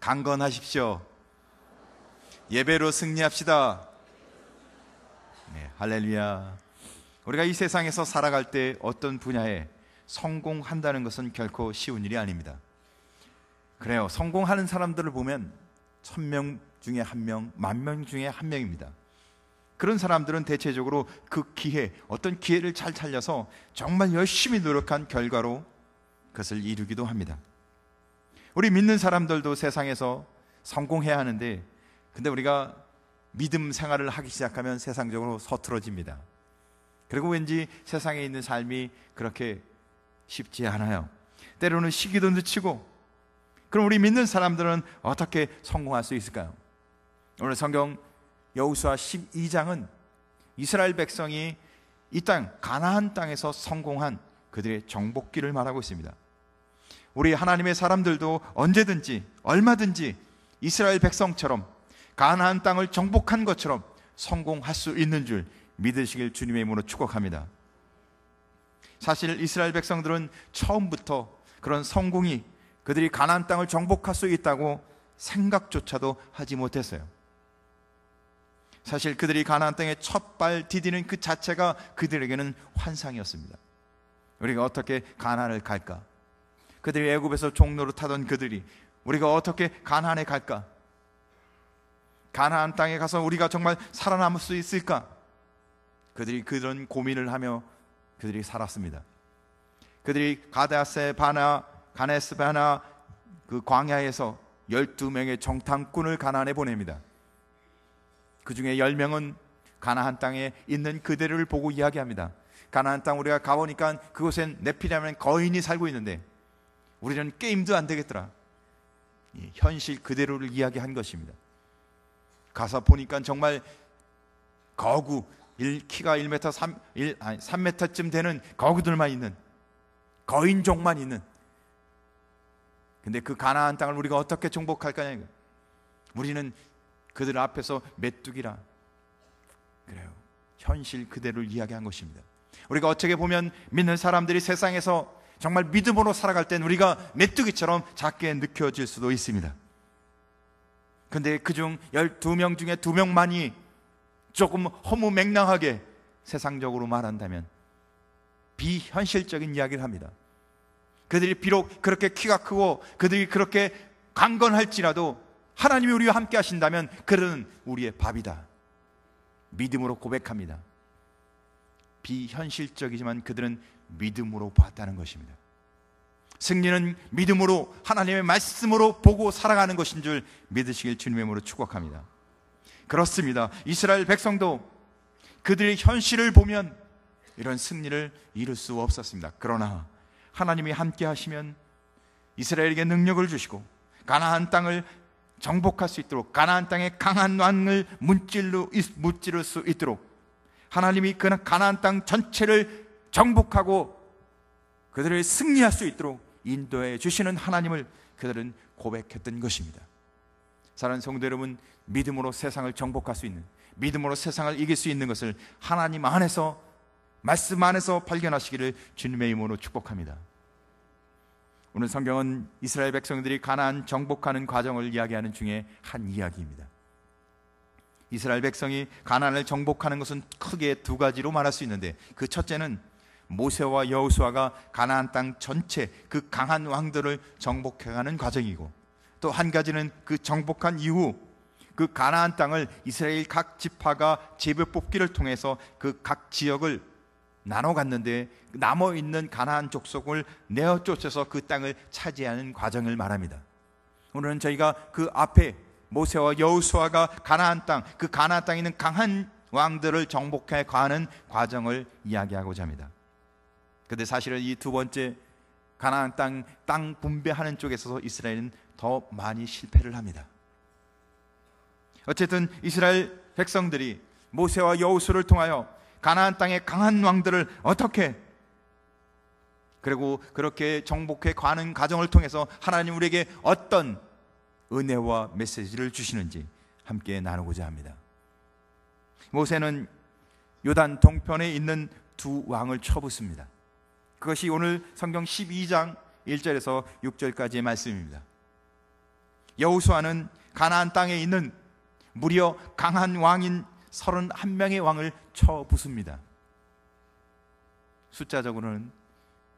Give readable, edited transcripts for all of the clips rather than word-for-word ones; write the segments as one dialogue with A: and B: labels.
A: 강건하십시오. 예배로 승리합시다. 네, 할렐루야. 우리가 이 세상에서 살아갈 때 어떤 분야에 성공한다는 것은 결코 쉬운 일이 아닙니다. 그래요. 성공하는 사람들을 보면 1000명 중에 1명, 10,000명 중에 1명입니다. 그런 사람들은 대체적으로 그 기회, 어떤 기회를 잘 살려서 정말 열심히 노력한 결과로 그것을 이루기도 합니다. 우리 믿는 사람들도 세상에서 성공해야 하는데, 근데 우리가 믿음 생활을 하기 시작하면 세상적으로 서투러집니다. 그리고 왠지 세상에 있는 삶이 그렇게 쉽지 않아요. 때로는 시기도 늦추고. 그럼 우리 믿는 사람들은 어떻게 성공할 수 있을까요? 오늘 성경 여호수아 12장은 이스라엘 백성이 이 땅 가나안 땅에서 성공한 그들의 정복기를 말하고 있습니다. 우리 하나님의 사람들도 언제든지 얼마든지 이스라엘 백성처럼 가나안 땅을 정복한 것처럼 성공할 수 있는 줄 믿으시길 주님의 이름으로 축복합니다. 사실 이스라엘 백성들은 처음부터 그런 성공이, 그들이 가나안 땅을 정복할 수 있다고 생각조차도 하지 못했어요. 사실 그들이 가나안 땅에 첫 발 디디는 그 자체가 그들에게는 환상이었습니다. 우리가 어떻게 가나안을 갈까? 그들이 애굽에서 종로로 타던 그들이 우리가 어떻게 가나안에 갈까? 가나안 땅에 가서 우리가 정말 살아남을 수 있을까? 그들이 그런 고민을 하며 그들이 살았습니다. 그들이 가데스 바나, 가네스 바나 그 광야에서 12명의 정탐꾼을 가나안에 보냅니다. 그 중에 10명은 가나안 땅에 있는 그대를 보고 이야기합니다. 가나안 땅 우리가 가보니까 그곳엔 네피림의 거인이 살고 있는데 우리는 게임도 안 되겠더라. 현실 그대로를 이야기한 것입니다. 가서 보니까 정말 거구, 키가 3m쯤 되는 거구들만 있는, 거인족만 있는. 근데 그 가나안 땅을 우리가 어떻게 정복할 거냐? 우리는 그들 앞에서 메뚜기라. 그래요. 현실 그대로를 이야기한 것입니다. 우리가 어떻게 보면 믿는 사람들이 세상에서 정말 믿음으로 살아갈 땐 우리가 메뚜기처럼 작게 느껴질 수도 있습니다. 근데 그중 12명 중에 2명만이 조금 허무맹랑하게 세상적으로 말한다면 비현실적인 이야기를 합니다. 그들이 비록 그렇게 키가 크고 그들이 그렇게 강건할지라도 하나님이 우리와 함께 하신다면 그들은 우리의 밥이다. 믿음으로 고백합니다. 비현실적이지만 그들은 믿음으로 봤다는 것입니다. 승리는 믿음으로, 하나님의 말씀으로 보고 살아가는 것인 줄 믿으시길 주님의 이름으로 축복합니다. 그렇습니다. 이스라엘 백성도 그들의 현실을 보면 이런 승리를 이룰 수 없었습니다. 그러나 하나님이 함께 하시면 이스라엘에게 능력을 주시고 가나안 땅을 정복할 수 있도록, 가나안 땅의 강한 왕을 무찌를 수 있도록 하나님이 그 가나안 땅 전체를 정복하고 그들을 승리할 수 있도록 인도해 주시는 하나님을 그들은 고백했던 것입니다. 사랑하는 성도 여러분, 믿음으로 세상을 정복할 수 있는, 믿음으로 세상을 이길 수 있는 것을 하나님 안에서, 말씀 안에서 발견하시기를 주님의 이름으로 축복합니다. 오늘 성경은 이스라엘 백성들이 가나안 정복하는 과정을 이야기하는 중에 한 이야기입니다. 이스라엘 백성이 가나안을 정복하는 것은 크게 두 가지로 말할 수 있는데, 그 첫째는 모세와 여호수아가 가나안 땅 전체 그 강한 왕들을 정복해가는 과정이고, 또 한 가지는 그 정복한 이후 그 가나안 땅을 이스라엘 각 지파가 제비 뽑기를 통해서 그 각 지역을 나눠 갔는데 남아있는 가나안 족속을 내어 쫓아서 그 땅을 차지하는 과정을 말합니다. 오늘은 저희가 그 앞에 모세와 여호수아가 가나안 땅, 그 가나안 땅에 있는 강한 왕들을 정복해 가는 과정을 이야기하고자 합니다. 그런데 사실은 이 두 번째 가나안 땅 분배하는 쪽에 있어서 이스라엘은 더 많이 실패를 합니다. 어쨌든 이스라엘 백성들이 모세와 여호수아를 통하여 가나안 땅의 강한 왕들을 어떻게, 그리고 그렇게 정복해 가는 과정을 통해서 하나님 우리에게 어떤 은혜와 메시지를 주시는지 함께 나누고자 합니다. 모세는 요단 동편에 있는 두 왕을 쳐붓습니다. 그것이 오늘 성경 12장 1절에서 6절까지의 말씀입니다. 여호수아는 가나안 땅에 있는 무려 강한 왕인 31명의 왕을 쳐부숩니다. 숫자적으로는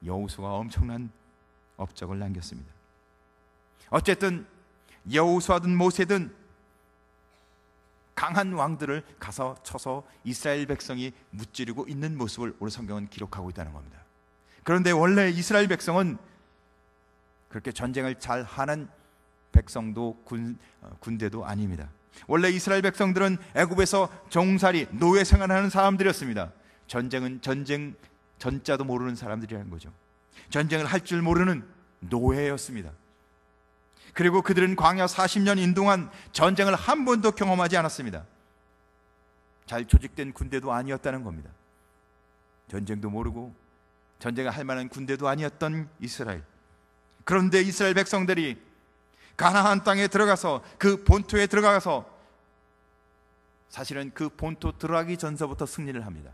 A: 여호수아가 엄청난 업적을 남겼습니다. 어쨌든 여호수아든 모세든 강한 왕들을 가서 쳐서 이스라엘 백성이 무찌르고 있는 모습을 오늘 성경은 기록하고 있다는 겁니다. 그런데 원래 이스라엘 백성은 그렇게 전쟁을 잘 하는 백성도 군대도 아닙니다. 원래 이스라엘 백성들은 애굽에서 종살이 노예 생활하는 사람들이었습니다. 전쟁은 전쟁 전자도 모르는 사람들이라는 거죠. 전쟁을 할 줄 모르는 노예였습니다. 그리고 그들은 광야 40년인 동안 전쟁을 한 번도 경험하지 않았습니다. 잘 조직된 군대도 아니었다는 겁니다. 전쟁도 모르고 전쟁을 할 만한 군대도 아니었던 이스라엘. 그런데 이스라엘 백성들이 가나안 땅에 들어가서 그 본토에 들어가서 사실은 그 본토 들어가기 전서부터 승리를 합니다.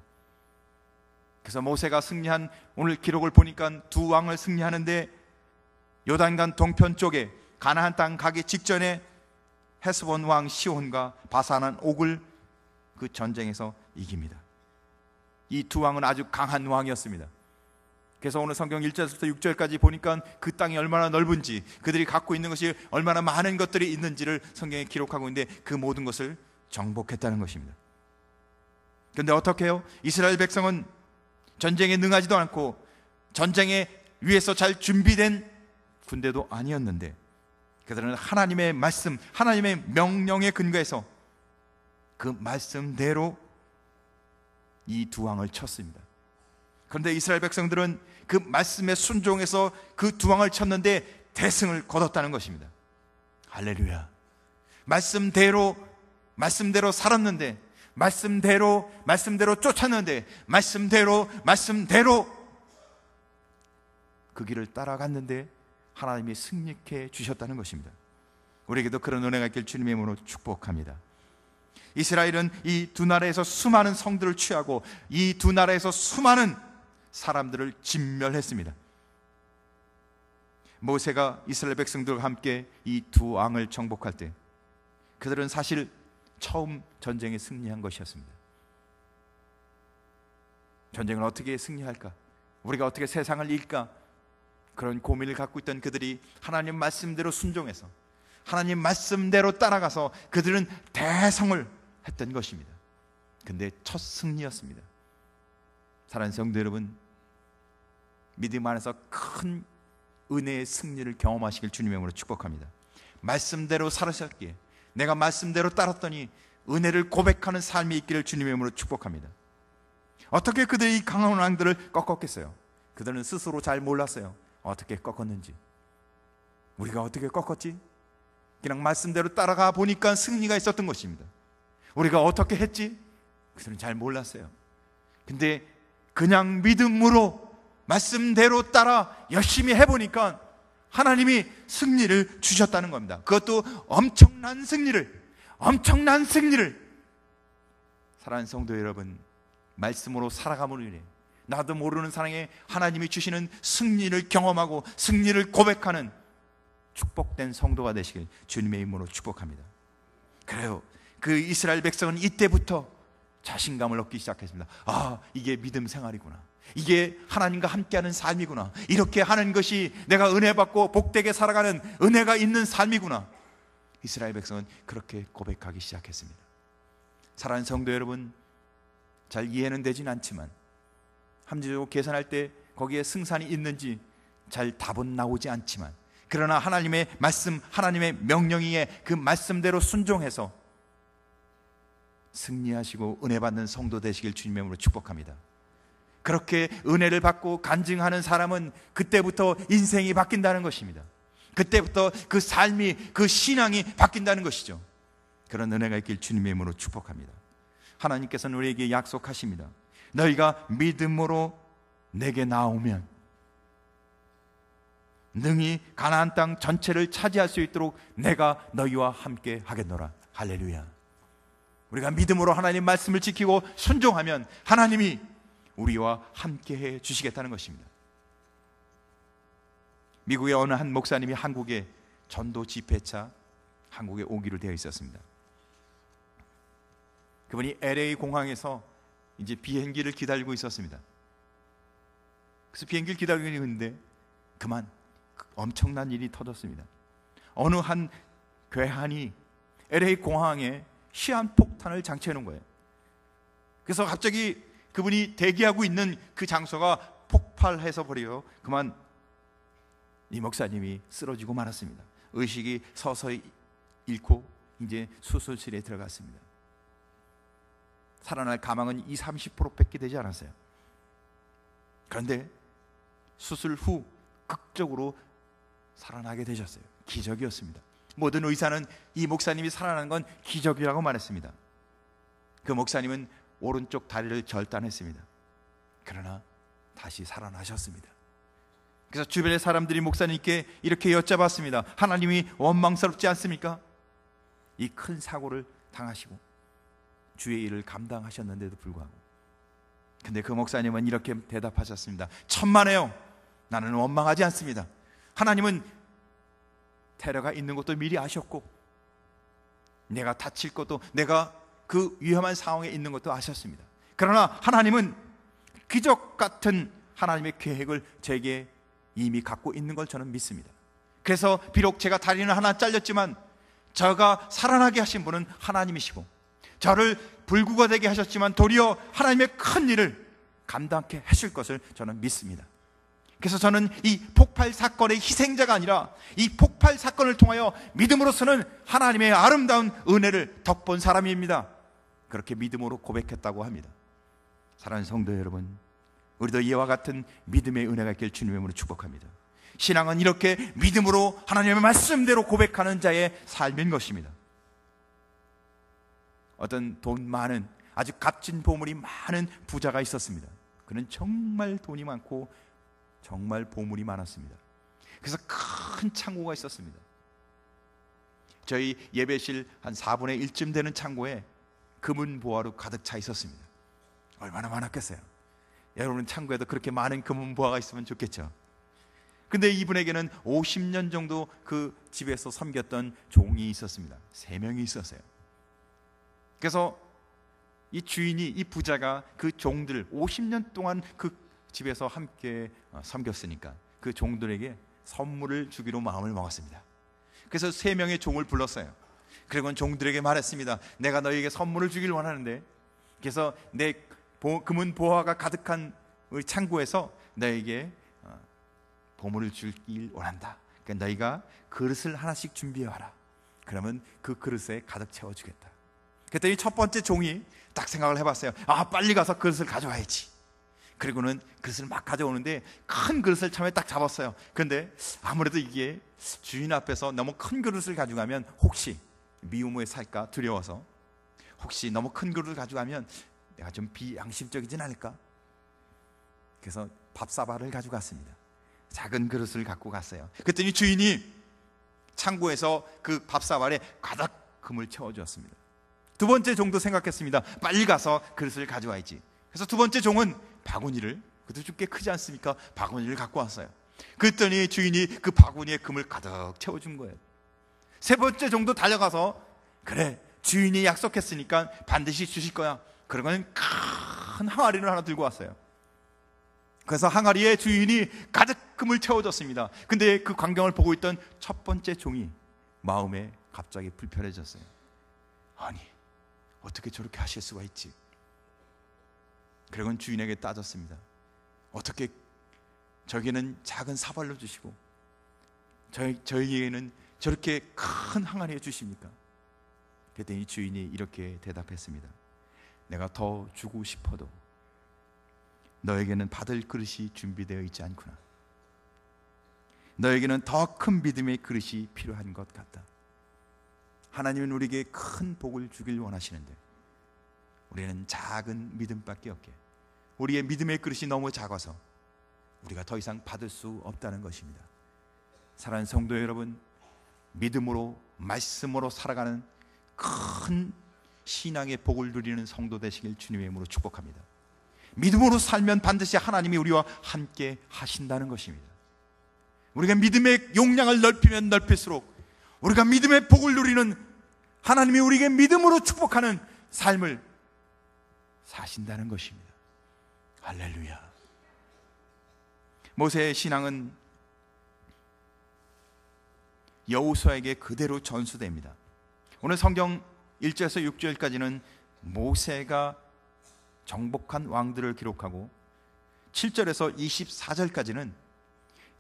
A: 그래서 모세가 승리한 오늘 기록을 보니까 두 왕을 승리하는데 요단강 동편 쪽에 가나안 땅 가기 직전에 헤스본 왕 시온과 바산한 옥을 그 전쟁에서 이깁니다. 이 두 왕은 아주 강한 왕이었습니다. 그래서 오늘 성경 1절부터 6절까지 보니까 그 땅이 얼마나 넓은지, 그들이 갖고 있는 것이 얼마나 많은 것들이 있는지를 성경에 기록하고 있는데 그 모든 것을 정복했다는 것입니다. 그런데 어떻게 해요? 이스라엘 백성은 전쟁에 능하지도 않고 전쟁에 위해서 잘 준비된 군대도 아니었는데 그들은 하나님의 말씀, 하나님의 명령에 근거해서 그 말씀대로 이 두 왕을 쳤습니다. 그런데 이스라엘 백성들은 그 말씀에 순종해서 그 두 왕을 쳤는데 대승을 거뒀다는 것입니다. 할렐루야. 말씀대로 살았는데, 말씀대로 쫓았는데, 말씀대로 그 길을 따라갔는데 하나님이 승리케 주셨다는 것입니다. 우리에게도 그런 은혜가 있길 주님의 이름으로 축복합니다. 이스라엘은 이 두 나라에서 수많은 성들을 취하고 이 두 나라에서 수많은 사람들을 진멸했습니다. 모세가 이스라엘 백성들과 함께 이 두 왕을 정복할 때 그들은 사실 처음 전쟁에 승리한 것이었습니다. 전쟁을 어떻게 승리할까? 우리가 어떻게 세상을 이길까? 그런 고민을 갖고 있던 그들이 하나님 말씀대로 순종해서 하나님 말씀대로 따라가서 그들은 대성을 했던 것입니다. 근데 첫 승리였습니다. 사랑하는 성도 여러분, 믿음 안에서 큰 은혜의 승리를 경험하시길 주님의 이름으로 축복합니다. 말씀대로 살으셨기에, 내가 말씀대로 따랐더니 은혜를 고백하는 삶이 있기를 주님의 이름으로 축복합니다. 어떻게 그들이 이 강한 왕들을 꺾었겠어요? 그들은 스스로 잘 몰랐어요. 어떻게 꺾었는지. 우리가 어떻게 꺾었지? 그냥 말씀대로 따라가 보니까 승리가 있었던 것입니다. 우리가 어떻게 했지? 그들은 잘 몰랐어요. 근데 그냥 믿음으로 말씀대로 따라 열심히 해보니까 하나님이 승리를 주셨다는 겁니다. 그것도 엄청난 승리를. 사랑하는 성도 여러분, 말씀으로 살아감으로 인해 나도 모르는 사랑에 하나님이 주시는 승리를 경험하고 승리를 고백하는 축복된 성도가 되시길 주님의 이름으로 축복합니다. 그래요. 그 이스라엘 백성은 이때부터 자신감을 얻기 시작했습니다. 아, 이게 믿음 생활이구나. 이게 하나님과 함께하는 삶이구나. 이렇게 하는 것이 내가 은혜 받고 복되게 살아가는 은혜가 있는 삶이구나. 이스라엘 백성은 그렇게 고백하기 시작했습니다. 사랑하는 성도 여러분, 잘 이해는 되진 않지만 함정적으로 계산할 때 거기에 승산이 있는지 잘 답은 나오지 않지만, 그러나 하나님의 말씀, 하나님의 명령에 그 말씀대로 순종해서 승리하시고 은혜 받는 성도 되시길 주님의 이름으로 축복합니다. 그렇게 은혜를 받고 간증하는 사람은 그때부터 인생이 바뀐다는 것입니다. 그때부터 그 삶이, 그 신앙이 바뀐다는 것이죠. 그런 은혜가 있길 주님의 이름으로 축복합니다. 하나님께서는 우리에게 약속하십니다. 너희가 믿음으로 내게 나오면 능히 가나안 땅 전체를 차지할 수 있도록 내가 너희와 함께 하겠노라. 할렐루야. 우리가 믿음으로 하나님 말씀을 지키고 순종하면 하나님이 우리와 함께 해 주시겠다는 것입니다. 미국의 어느 한 목사님이 한국에 전도 집회차 한국에 오기로 되어 있었습니다. 그분이 LA 공항에서 이제 비행기를 기다리고 있었습니다. 그래서 비행기를 기다리고 있는데 그만 엄청난 일이 터졌습니다. 어느 한 괴한이 LA 공항에 시한폭탄을 장치해 놓은 거예요. 그래서 갑자기 그분이 대기하고 있는 그 장소가 폭발해서 버려 그만 이 목사님이 쓰러지고 말았습니다. 의식이 서서히 잃고 이제 수술실에 들어갔습니다. 살아날 가망은 20-30%밖에 되지 않았어요. 그런데 수술 후 극적으로 살아나게 되셨어요. 기적이었습니다. 모든 의사는 이 목사님이 살아나는 건 기적이라고 말했습니다. 그 목사님은 오른쪽 다리를 절단했습니다. 그러나 다시 살아나셨습니다. 그래서 주변의 사람들이 목사님께 이렇게 여쭤봤습니다. 하나님이 원망스럽지 않습니까? 이 큰 사고를 당하시고 주의 일을 감당하셨는데도 불구하고. 근데 그 목사님은 이렇게 대답하셨습니다. 천만에요, 나는 원망하지 않습니다. 하나님은 테러가 있는 것도 미리 아셨고 내가 다칠 것도, 내가 그 위험한 상황에 있는 것도 아셨습니다. 그러나 하나님은 기적 같은 하나님의 계획을 제게 이미 갖고 있는 걸 저는 믿습니다. 그래서 비록 제가 다리는 하나 잘렸지만 저가 살아나게 하신 분은 하나님이시고, 저를 불구가 되게 하셨지만 도리어 하나님의 큰 일을 감당케 하실 것을 저는 믿습니다. 그래서 저는 이 폭발 사건의 희생자가 아니라 이 폭발 사건을 통하여 믿음으로서는 하나님의 아름다운 은혜를 덕본 사람입니다. 그렇게 믿음으로 고백했다고 합니다. 사랑하는 성도 여러분, 우리도 이와 같은 믿음의 은혜가 있길 주님의 이름으로 축복합니다. 신앙은 이렇게 믿음으로 하나님의 말씀대로 고백하는 자의 삶인 것입니다. 어떤 돈 많은, 아주 값진 보물이 많은 부자가 있었습니다. 그는 정말 돈이 많고 정말 보물이 많았습니다. 그래서 큰 창고가 있었습니다. 저희 예배실 한 4분의 1쯤 되는 창고에 금은 보화로 가득 차 있었습니다. 얼마나 많았겠어요. 여러분 창고에도 그렇게 많은 금은 보화가 있으면 좋겠죠. 근데 이분에게는 50년 정도 그 집에서 섬겼던 종이 있었습니다. 3명이 있었어요. 그래서 이 주인이, 이 부자가 그 종들 50년 동안 그 집에서 함께 섬겼으니까 그 종들에게 선물을 주기로 마음을 먹었습니다. 그래서 3명의 종을 불렀어요. 그리고 종들에게 말했습니다. 내가 너희에게 선물을 주길 원하는데, 그래서 내 금은 보화가 가득한 우리 창고에서 너에게 보물을 주길 원한다. 그러니까 너희가 그릇을 하나씩 준비해 와라. 그러면 그 그릇에 가득 채워주겠다. 그랬더니 첫 번째 종이 딱 생각을 해봤어요. 아, 빨리 가서 그릇을 가져와야지. 그리고는 그릇을 막 가져오는데 큰 그릇을 처음에 딱 잡았어요. 그런데 아무래도 이게 주인 앞에서 너무 큰 그릇을 가져가면 혹시 미움에 살까 두려워서, 혹시 너무 큰 그릇을 가져가면 내가 좀 비양심적이진 않을까? 그래서 밥사발을 가져갔습니다. 작은 그릇을 갖고 갔어요. 그랬더니 주인이 창고에서 그 밥사발에 가득 금을 채워주었습니다. 두 번째 종도 생각했습니다. 빨리 가서 그릇을 가져와야지. 그래서 두 번째 종은 바구니를, 그것도 좀 꽤 크지 않습니까? 바구니를 갖고 왔어요. 그랬더니 주인이 그 바구니에 금을 가득 채워준 거예요. 세 번째 종도 달려가서, 그래, 주인이 약속했으니까 반드시 주실 거야. 그러고는 큰 항아리를 하나 들고 왔어요. 그래서 항아리에 주인이 가득 금을 채워줬습니다. 근데 그 광경을 보고 있던 첫 번째 종이 마음에 갑자기 불편해졌어요. 아니, 어떻게 저렇게 하실 수가 있지? 그리고는 주인에게 따졌습니다. 어떻게 저에게는 작은 사발로 주시고 저에게는 저렇게 큰 항아리에 주십니까? 그랬더니 주인이 이렇게 대답했습니다. 내가 더 주고 싶어도 너에게는 받을 그릇이 준비되어 있지 않구나. 너에게는 더 큰 믿음의 그릇이 필요한 것 같다. 하나님은 우리에게 큰 복을 주길 원하시는데 우리는 작은 믿음밖에 없게, 우리의 믿음의 그릇이 너무 작아서 우리가 더 이상 받을 수 없다는 것입니다. 사랑하는 성도 여러분, 믿음으로 말씀으로 살아가는 큰 신앙의 복을 누리는 성도 되시길 주님의 이름으로 축복합니다. 믿음으로 살면 반드시 하나님이 우리와 함께 하신다는 것입니다. 우리가 믿음의 용량을 넓히면 넓힐수록 우리가 믿음의 복을 누리는, 하나님이 우리에게 믿음으로 축복하는 삶을 사신다는 것입니다. 할렐루야. 모세의 신앙은 여호수아에게 그대로 전수됩니다. 오늘 성경 1절에서 6절까지는 모세가 정복한 왕들을 기록하고 7절에서 24절까지는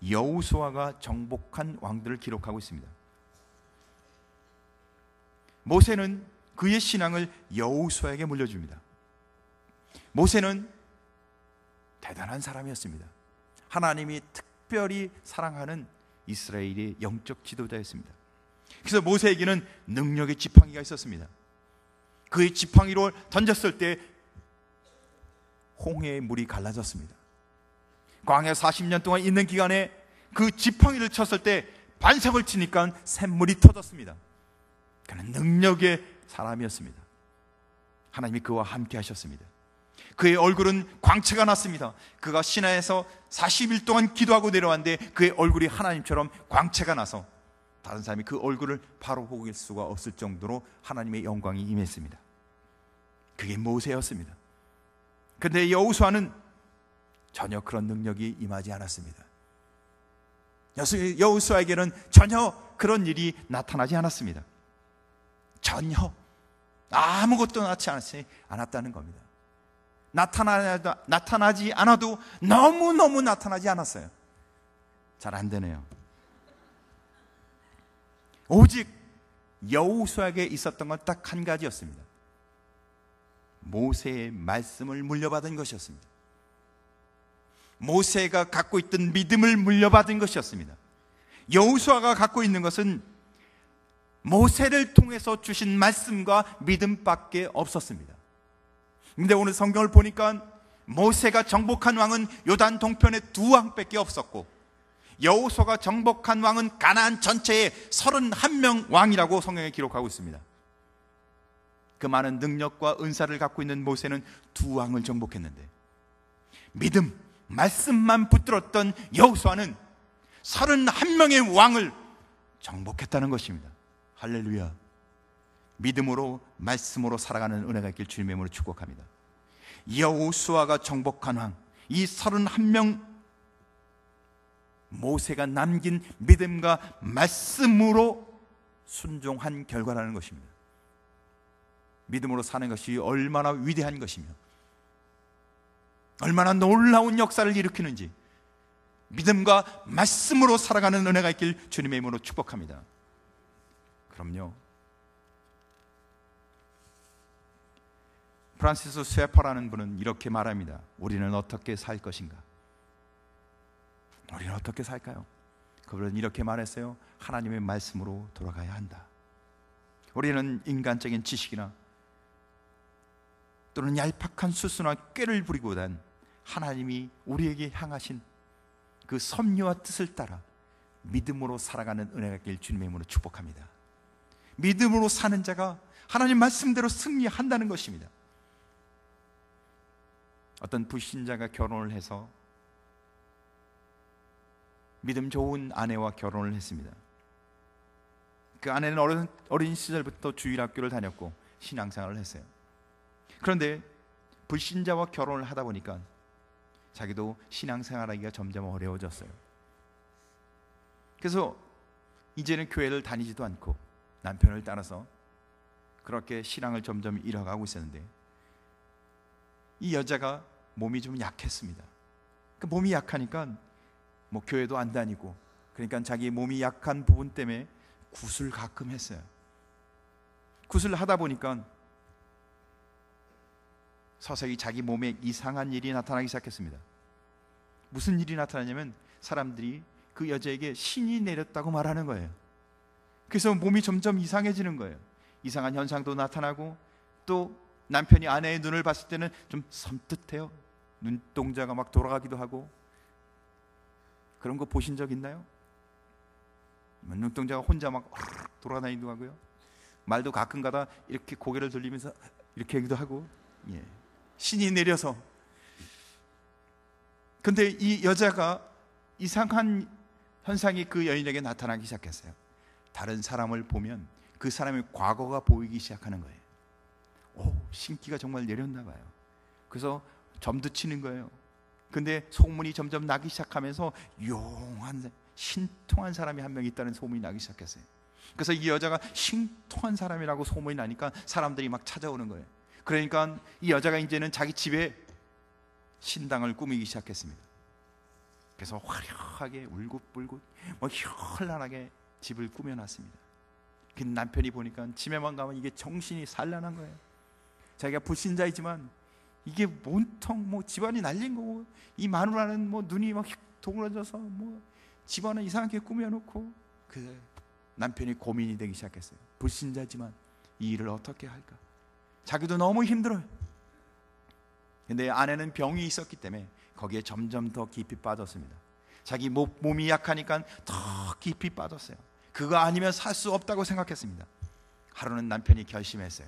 A: 여호수아가 정복한 왕들을 기록하고 있습니다. 모세는 그의 신앙을 여호수아에게 물려줍니다. 모세는 대단한 사람이었습니다. 하나님이 특별히 사랑하는 이스라엘의 영적 지도자였습니다. 그래서 모세에게는 능력의 지팡이가 있었습니다. 그의 지팡이로 던졌을 때 홍해의 물이 갈라졌습니다. 광야 40년 동안 있는 기간에 그 지팡이를 쳤을 때 반석을 치니까 샘물이 터졌습니다. 그는 능력의 사람이었습니다. 하나님이 그와 함께 하셨습니다. 그의 얼굴은 광채가 났습니다. 그가 시내에서 40일 동안 기도하고 내려왔는데 그의 얼굴이 하나님처럼 광채가 나서 다른 사람이 그 얼굴을 바로 보길 수가 없을 정도로 하나님의 영광이 임했습니다. 그게 모세였습니다. 그런데 여호수아는 전혀 그런 능력이 임하지 않았습니다. 여호수아에게는 전혀 그런 일이 나타나지 않았습니다. 전혀 아무것도 나타나지 않았다는 겁니다. 나타나지 않아도 너무너무 나타나지 않았어요. 잘 안 되네요. 오직 여호수아에게 있었던 건 딱 한 가지였습니다. 모세의 말씀을 물려받은 것이었습니다. 모세가 갖고 있던 믿음을 물려받은 것이었습니다. 여호수아가 갖고 있는 것은 모세를 통해서 주신 말씀과 믿음밖에 없었습니다. 그런데 오늘 성경을 보니까 모세가 정복한 왕은 요단 동편에 2왕밖에 없었고 여호수아가 정복한 왕은 가나안 전체의 31명 왕이라고 성경에 기록하고 있습니다. 그 많은 능력과 은사를 갖고 있는 모세는 2왕을 정복했는데 믿음, 말씀만 붙들었던 여호수아는 31명의 왕을 정복했다는 것입니다. 할렐루야. 믿음으로 말씀으로 살아가는 은혜가 있길 주님의 이름으로 축복합니다. 여호수아가 정복한 왕, 이 31명 모세가 남긴 믿음과 말씀으로 순종한 결과라는 것입니다. 믿음으로 사는 것이 얼마나 위대한 것이며 얼마나 놀라운 역사를 일으키는지 믿음과 말씀으로 살아가는 은혜가 있길 주님의 이름으로 축복합니다. 그럼요. 프란시스 쇠퍼라는 분은 이렇게 말합니다. 우리는 어떻게 살 것인가? 우리는 어떻게 살까요? 그분은 이렇게 말했어요. 하나님의 말씀으로 돌아가야 한다. 우리는 인간적인 지식이나 또는 얄팍한 수수나 꾀를 부리고단 하나님이 우리에게 향하신 그 섭리와 뜻을 따라 믿음으로 살아가는 은혜가 있길 주님의 이름으로 축복합니다. 믿음으로 사는 자가 하나님 말씀대로 승리한다는 것입니다. 어떤 불신자가 결혼을 해서 믿음 좋은 아내와 결혼을 했습니다. 그 아내는 어린 시절부터 주일학교를 다녔고 신앙생활을 했어요. 그런데 불신자와 결혼을 하다 보니까 자기도 신앙생활하기가 점점 어려워졌어요. 그래서 이제는 교회를 다니지도 않고 남편을 따라서 그렇게 신앙을 점점 잃어가고 있었는데 이 여자가 몸이 좀 약했습니다. 그 몸이 약하니까 뭐 교회도 안 다니고 그러니까 자기 몸이 약한 부분 때문에 굿을 가끔 했어요. 굿을 하다 보니까 서서히 자기 몸에 이상한 일이 나타나기 시작했습니다. 무슨 일이 나타나냐면 사람들이 그 여자에게 신이 내렸다고 말하는 거예요. 그래서 몸이 점점 이상해지는 거예요. 이상한 현상도 나타나고 또 남편이 아내의 눈을 봤을 때는 좀 섬뜩해요. 눈동자가 막 돌아가기도 하고. 그런 거 보신 적 있나요? 눈동자가 혼자 막 돌아다니기도 하고요. 말도 가끔 가다 이렇게 고개를 돌리면서 이렇게 하기도 하고. 예. 신이 내려서. 근데 이 여자가 이상한 현상이 그 여인에게 나타나기 시작했어요. 다른 사람을 보면 그 사람의 과거가 보이기 시작하는 거예요. 신기가 정말 내렸나 봐요. 그래서 점도 치는 거예요. 근데 소문이 점점 나기 시작하면서 용한 신통한 사람이 한 명 있다는 소문이 나기 시작했어요. 그래서 이 여자가 신통한 사람이라고 소문이 나니까 사람들이 막 찾아오는 거예요. 그러니까 이 여자가 이제는 자기 집에 신당을 꾸미기 시작했습니다. 그래서 화려하게 울긋불긋 현란하게 집을 꾸며놨습니다. 그 남편이 보니까 집에만 가면 이게 정신이 산란한 거예요. 자기가 불신자이지만 이게 온통 집안이 날린 거고, 이 마누라는 눈이 막 동그라져서 집안을 이상하게 꾸며놓고, 그 남편이 고민이 되기 시작했어요. 불신자지만 이 일을 어떻게 할까? 자기도 너무 힘들어요. 근데 아내는 병이 있었기 때문에 거기에 점점 더 깊이 빠졌습니다. 자기 몸이 약하니까 더 깊이 빠졌어요. 그거 아니면 살 수 없다고 생각했습니다. 하루는 남편이 결심했어요.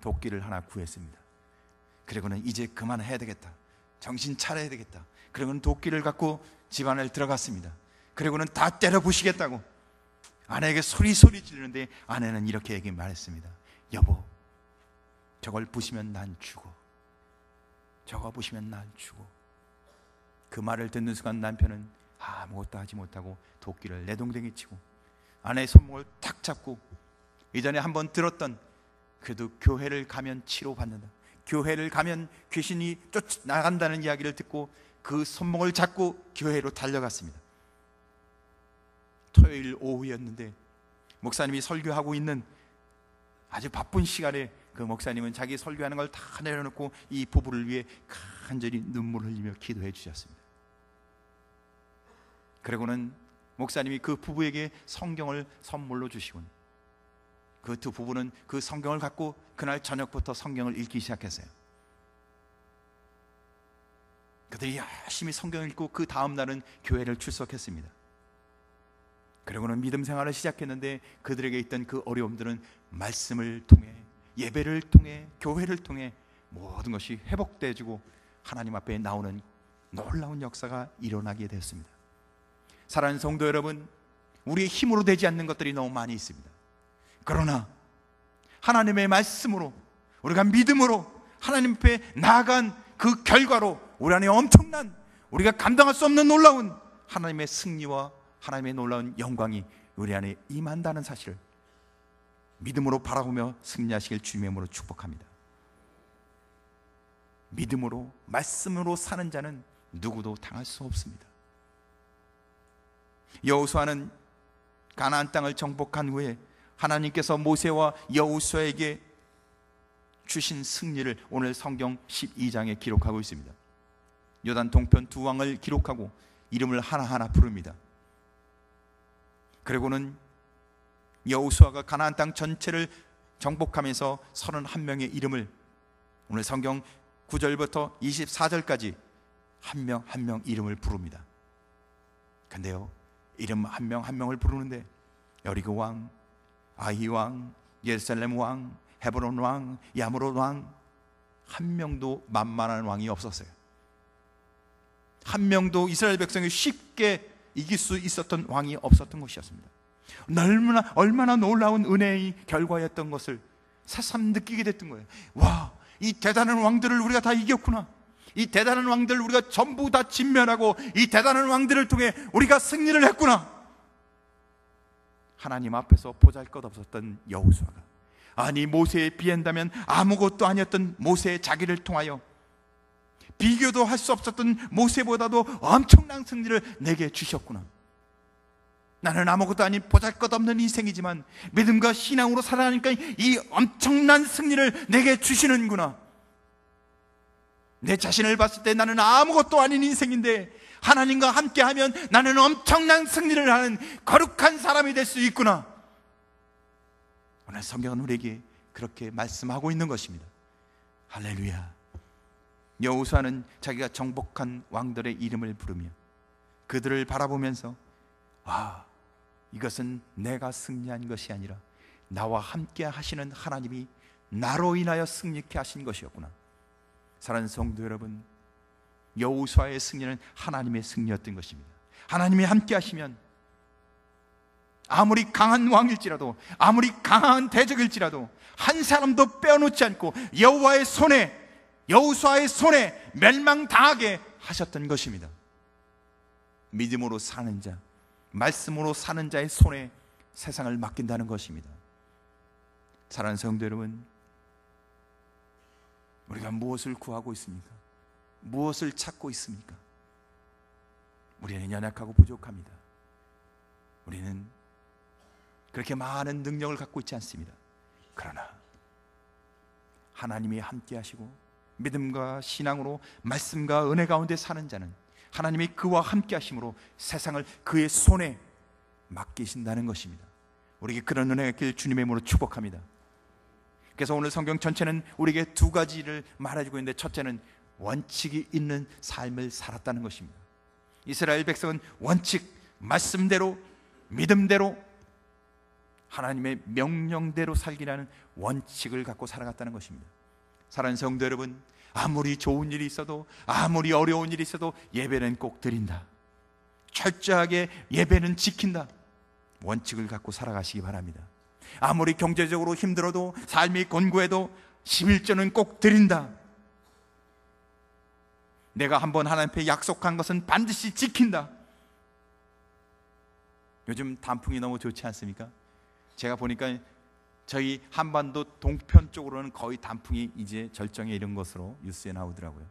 A: 도끼를 하나 구했습니다. 그리고는 이제 그만해야 되겠다, 정신 차려야 되겠다. 그리고는 도끼를 갖고 집 안에 들어갔습니다. 그리고는 다 때려 부시겠다고 아내에게 소리 지르는데, 아내는 이렇게 말했습니다. 여보, 저걸 부시면 난 죽어. 저거 부시면 난 죽어. 그 말을 듣는 순간 남편은 아무것도 하지 못하고 도끼를 내동댕이 치고 아내의 손목을 탁 잡고, 이전에 한번 들었던, 그래도 교회를 가면 치료받는다, 교회를 가면 귀신이 쫓아나간다는 이야기를 듣고 그 손목을 잡고 교회로 달려갔습니다. 토요일 오후였는데 목사님이 설교하고 있는 아주 바쁜 시간에 그 목사님은 자기 설교하는 걸 다 내려놓고 이 부부를 위해 간절히 눈물을 흘리며 기도해 주셨습니다. 그리고는 목사님이 그 부부에게 성경을 선물로 주시곤 그 두 부부는 그 성경을 갖고 그날 저녁부터 성경을 읽기 시작했어요. 그들이 열심히 성경을 읽고 그 다음 날은 교회를 출석했습니다. 그리고는 믿음 생활을 시작했는데 그들에게 있던 그 어려움들은 말씀을 통해, 예배를 통해, 교회를 통해 모든 것이 회복되어지고 하나님 앞에 나오는 놀라운 역사가 일어나게 되었습니다. 사랑하는 성도 여러분, 우리의 힘으로 되지 않는 것들이 너무 많이 있습니다. 그러나 하나님의 말씀으로, 우리가 믿음으로 하나님 앞에 나아간 그 결과로 우리 안에 엄청난, 우리가 감당할 수 없는 놀라운 하나님의 승리와 하나님의 놀라운 영광이 우리 안에 임한다는 사실을 믿음으로 바라보며 승리하시길 주님의 이름으로 축복합니다. 믿음으로, 말씀으로 사는 자는 누구도 당할 수 없습니다. 여호수아는 가나안 땅을 정복한 후에 하나님께서 모세와 여호수아에게 주신 승리를 오늘 성경 12장에 기록하고 있습니다. 요단 동편 두 왕을 기록하고 이름을 하나하나 부릅니다. 그리고는 여호수아가 가나안 땅 전체를 정복하면서 31명의 이름을 오늘 성경 9절부터 24절까지 한 명 한 명 이름을 부릅니다. 근데요, 이름 한 명 한 명을 부르는데 여리고 왕, 아이 왕, 예루살렘 왕, 헤브론 왕, 야므롯 왕, 한 명도 만만한 왕이 없었어요. 한 명도 이스라엘 백성이 쉽게 이길 수 있었던 왕이 없었던 것이었습니다. 얼마나 놀라운 은혜의 결과였던 것을 새삼 느끼게 됐던 거예요. 와, 이 대단한 왕들을 우리가 다 이겼구나. 이 대단한 왕들을 우리가 전부 다 진멸하고 이 대단한 왕들을 통해 우리가 승리를 했구나. 하나님 앞에서 보잘것없었던 여호수아가, 아니 모세에 비한다면 아무것도 아니었던 모세의 자기를 통하여 비교도 할 수 없었던 모세보다도 엄청난 승리를 내게 주셨구나. 나는 아무것도 아닌 보잘것없는 인생이지만 믿음과 신앙으로 살아가니까 이 엄청난 승리를 내게 주시는구나. 내 자신을 봤을 때 나는 아무것도 아닌 인생인데 하나님과 함께하면 나는 엄청난 승리를 하는 거룩한 사람이 될 수 있구나. 오늘 성경은 우리에게 그렇게 말씀하고 있는 것입니다. 할렐루야. 여호수아는 자기가 정복한 왕들의 이름을 부르며 그들을 바라보면서, 아, 이것은 내가 승리한 것이 아니라 나와 함께 하시는 하나님이 나로 인하여 승리케 하신 것이었구나. 사랑하는 성도 여러분, 여호수아의 승리는 하나님의 승리였던 것입니다. 하나님이 함께 하시면 아무리 강한 왕일지라도, 아무리 강한 대적일지라도 한 사람도 빼어놓지 않고 여호수아의 손에 멸망당하게 하셨던 것입니다. 믿음으로 사는 자, 말씀으로 사는 자의 손에 세상을 맡긴다는 것입니다. 사랑하는 성도 여러분, 우리가 무엇을 구하고 있습니까? 무엇을 찾고 있습니까? 우리는 연약하고 부족합니다. 우리는 그렇게 많은 능력을 갖고 있지 않습니다. 그러나 하나님이 함께 하시고 믿음과 신앙으로 말씀과 은혜 가운데 사는 자는 하나님이 그와 함께 하심으로 세상을 그의 손에 맡기신다는 것입니다. 우리에게 그런 은혜가 있길 주님의 이름으로 축복합니다. 그래서 오늘 성경 전체는 우리에게 두 가지를 말해주고 있는데, 첫째는 원칙이 있는 삶을 살았다는 것입니다. 이스라엘 백성은 원칙, 말씀대로, 믿음대로, 하나님의 명령대로 살기라는 원칙을 갖고 살아갔다는 것입니다. 사랑하는 성도 여러분, 아무리 좋은 일이 있어도, 아무리 어려운 일이 있어도 예배는 꼭 드린다, 철저하게 예배는 지킨다, 원칙을 갖고 살아가시기 바랍니다. 아무리 경제적으로 힘들어도, 삶이 곤고해도 11조는 꼭 드린다. 내가 한번 하나님 앞에 약속한 것은 반드시 지킨다. 요즘 단풍이 너무 좋지 않습니까? 제가 보니까 저희 한반도 동편 쪽으로는 거의 단풍이 이제 절정에 이른 것으로 뉴스에 나오더라고요.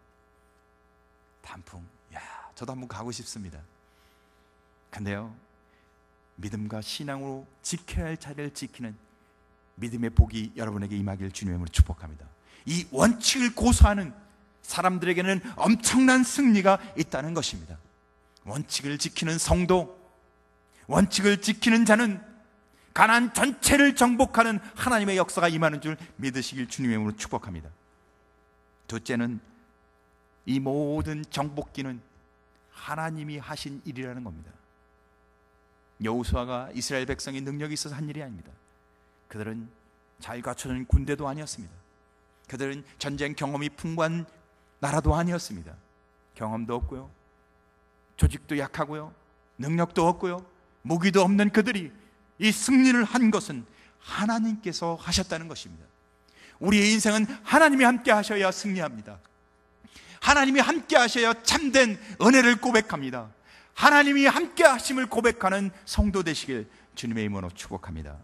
A: 단풍, 저도 한번 가고 싶습니다. 근데요, 믿음과 신앙으로 지켜야 할 자리를 지키는 믿음의 복이 여러분에게 임하길 주님의 이름으로 축복합니다. 이 원칙을 고수하는 사람들에게는 엄청난 승리가 있다는 것입니다. 원칙을 지키는 성도, 원칙을 지키는 자는 가나안 전체를 정복하는 하나님의 역사가 임하는 줄 믿으시길 주님의 이름으로 축복합니다. 둘째는 이 모든 정복기는 하나님이 하신 일이라는 겁니다. 여호수아가 이스라엘 백성의 능력이 있어서 한 일이 아닙니다. 그들은 잘 갖춰진 군대도 아니었습니다. 그들은 전쟁 경험이 풍부한 나라도 아니었습니다. 경험도 없고요, 조직도 약하고요, 능력도 없고요, 무기도 없는 그들이 이 승리를 한 것은 하나님께서 하셨다는 것입니다. 우리의 인생은 하나님이 함께 하셔야 승리합니다. 하나님이 함께 하셔야 참된 은혜를 고백합니다. 하나님이 함께 하심을 고백하는 성도 되시길 주님의 이름으로 축복합니다.